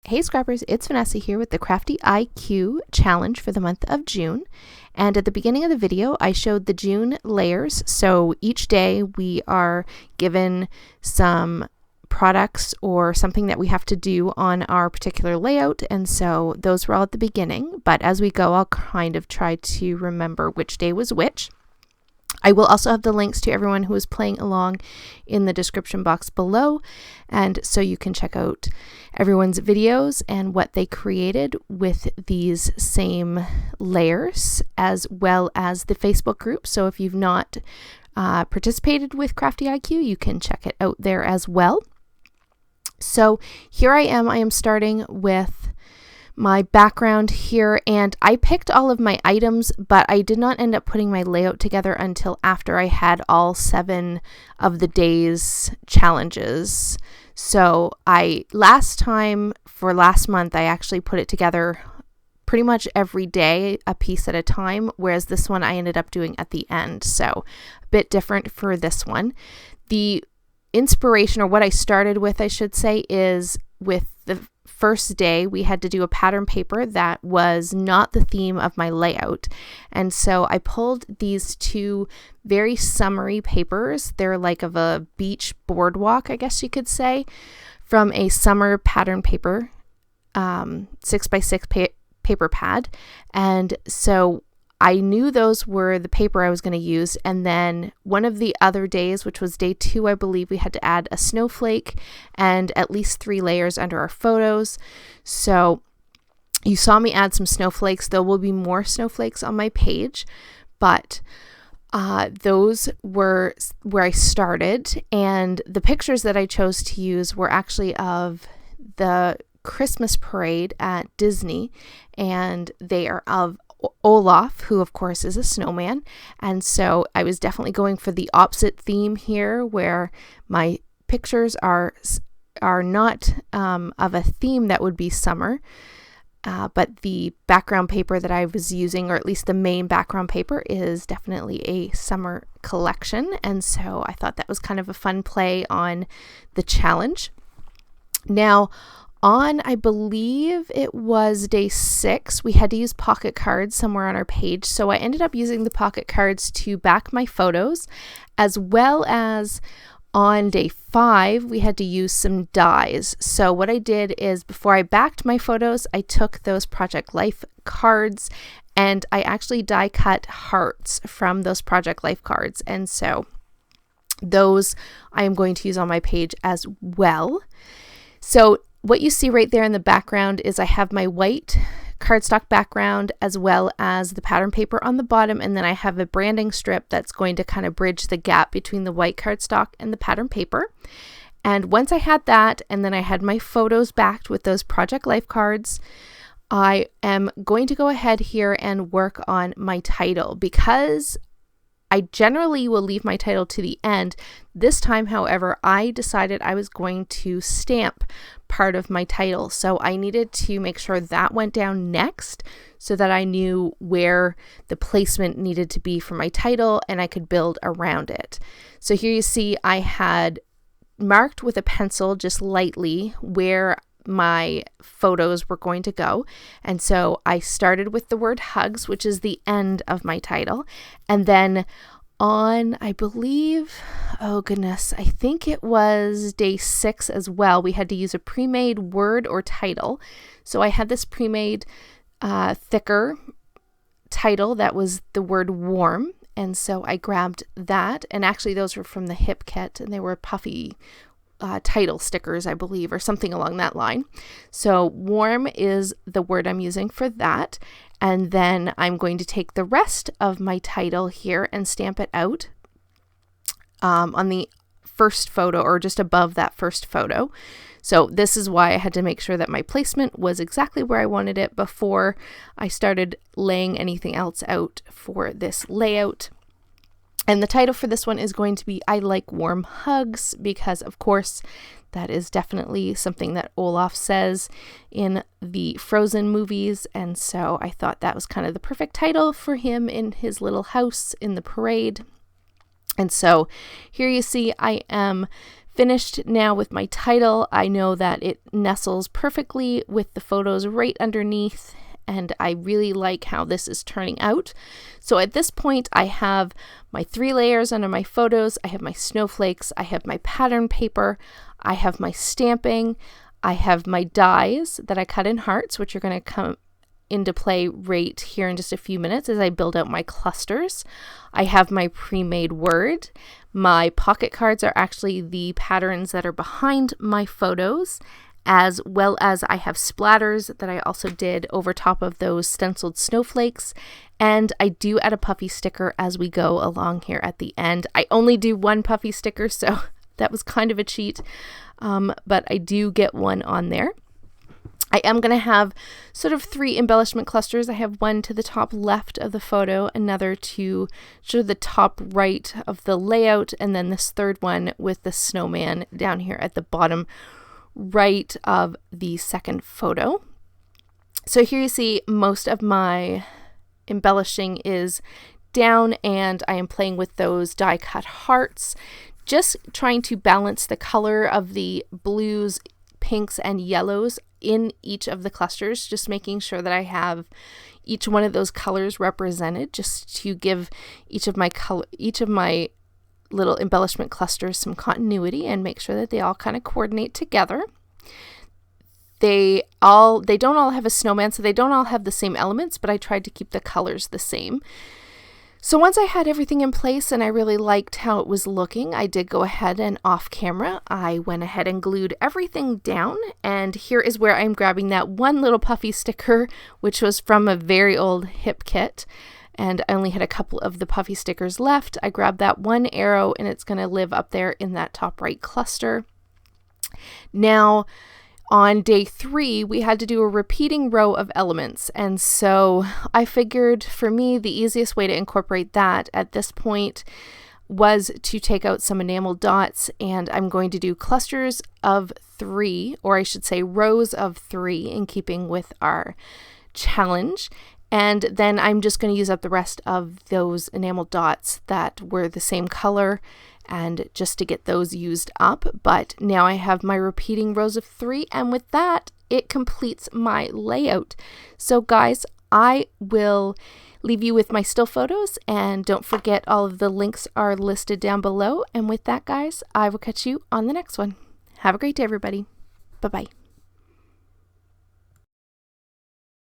Hey Scrappers, it's Vanessa here with the Crafty IQ challenge for the month of June. And at the beginning of the video, I showed the June layers. So each day we are given some products or something that we have to do on our particular layout. And so those were all at the beginning. But as we go, I'll kind of try to remember which day was which. I will also have the links to everyone who is playing along in the description box below, and so you can check out everyone's videos and what they created with these same layers, as well as the Facebook group. So if you've not participated with Crafty IQ, you can check it out there as well. So here I am starting with my background here, and I picked all of my items, but I did not end up putting my layout together until after I had all 7 of the day's challenges. So last month, I actually put it together pretty much every day, a piece at a time, whereas this one I ended up doing at the end. So a bit different for this one. The inspiration, or what I started with, I should say, is with the first day we had to do a pattern paper that was not the theme of my layout. And so I pulled these 2 very summery papers. They're like of a beach boardwalk, I guess you could say, from a summer pattern paper, 6x6 paper pad. And so I knew those were the paper I was going to use. And then one of the other days, which was day 2, I believe, we had to add a snowflake and at least 3 layers under our photos. So you saw me add some snowflakes. There will be more snowflakes on my page, but those were where I started. And the pictures that I chose to use were actually of the Christmas parade at Disney, and they are of Olaf, who of course is a snowman. And so I was definitely going for the opposite theme here, where my pictures are not of a theme that would be summer, but the background paper that I was using, or at least the main background paper, is definitely a summer collection. And so I thought that was kind of a fun play on the challenge. Now, on, I believe it was day 6, we had to use pocket cards somewhere on our page. So I ended up using the pocket cards to back my photos, as well as on day 5, we had to use some dies. So what I did is, before I backed my photos, I took those Project Life cards and I actually die cut hearts from those Project Life cards. And so those I am going to use on my page as well. So what you see right there in the background is I have my white cardstock background as well as the pattern paper on the bottom, and then I have a branding strip that's going to kind of bridge the gap between the white cardstock and the pattern paper. And once I had that, and then I had my photos backed with those Project Life cards, I am going to go ahead here and work on my title, because I generally will leave my title to the end. This time, however, I decided I was going to stamp part of my title. So I needed to make sure that went down next, so that I knew where the placement needed to be for my title and I could build around it. So here you see I had marked with a pencil just lightly where my photos were going to go. And so I started with the word hugs, which is the end of my title. And then on, I believe, oh goodness, I think it was day 6 as well, we had to use a pre-made word or title. So I had this pre-made thicker title that was the word warm. And so I grabbed that, and actually those were from the Hip Kit, and they were puffy title stickers, I believe, or something along that line. So warm is the word I'm using for that. And then I'm going to take the rest of my title here and stamp it out on the first photo, or just above that first photo. So this is why I had to make sure that my placement was exactly where I wanted it before I started laying anything else out for this layout. And the title for this one is going to be I Like Warm Hugs, because of course that is definitely something that Olaf says in the Frozen movies. And so I thought that was kind of the perfect title for him in his little house in the parade. And so here you see I am finished now with my title. I know that it nestles perfectly with the photos right underneath, and I really like how this is turning out. So at this point, I have my 3 layers under my photos. I have my snowflakes. I have my pattern paper. I have my stamping. I have my dies that I cut in hearts, which are going to come into play right here in just a few minutes as I build out my clusters. I have my pre-made word. My pocket cards are actually the patterns that are behind my photos, as well as I have splatters that I also did over top of those stenciled snowflakes. And I do add a puffy sticker as we go along here at the end. I only do 1 puffy sticker, so that was kind of a cheat, but I do get 1 on there. I am going to have sort of 3 embellishment clusters. I have 1 to the top left of the photo, another to sort of the top right of the layout, and then this 3rd one with the snowman down here at the bottom right of the 2nd photo. So here you see most of my embellishing is down, and I am playing with those die cut hearts, just trying to balance the color of the blues, pinks, and yellows in each of the clusters, just making sure that I have each one of those colors represented, just to give each of my little embellishment clusters some continuity and make sure that they all kind of coordinate together. They don't all have a snowman, so they don't all have the same elements, but I tried to keep the colors the same. So once I had everything in place and I really liked how it was looking, I did go ahead and off camera, I went ahead and glued everything down. And here is where I'm grabbing that 1 little puffy sticker, which was from a very old hip kit. And I only had a couple of the puffy stickers left. I grabbed that 1 arrow, and it's going to live up there in that top right cluster. Now, on day 3, we had to do a repeating row of elements, and so I figured for me the easiest way to incorporate that at this point was to take out some enamel dots, and I'm going to do clusters of 3, or I should say rows of 3, in keeping with our challenge. And then I'm just going to use up the rest of those enamel dots that were the same color, and just to get those used up. But now I have my repeating rows of 3, and with that, it completes my layout. So guys, I will leave you with my still photos, and don't forget all of the links are listed down below. And with that, guys, I will catch you on the next one. Have a great day, everybody. Bye-bye.